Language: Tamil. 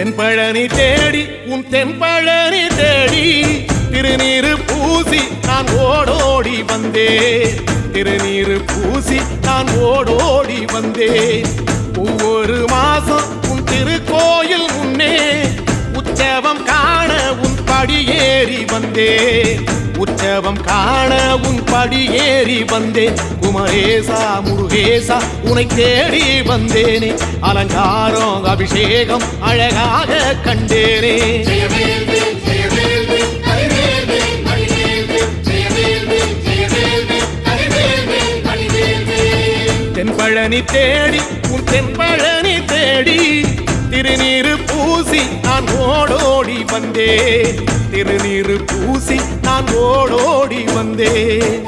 தென்பழனி தேடி உன் தென்பழனி தேடி திருநீரு பூசி நான் ஓடோடி வந்தேன். திருநீரு பூசி நான் ஓடோடி வந்தேன். ஒவ்வொரு மாசம் உன் திருக்கோயில் முன்னே உற்சவம் காண உன் படியேறி வந்தேன். உற்சவம் காண உன் படியேறி வந்தேன். குமரேசா முருகேசா உனை தேடி வந்தேனே. அலங்காரம் அபிஷேகம் அழகாக கண்டேனே. தென்பழனி தேடி உன் தென்பழனி தேடி திருநீரு பூசி நான் ஓடோடி வந்தேன். திருநீரு பூசி நான் ஓடோடி வந்தேன்.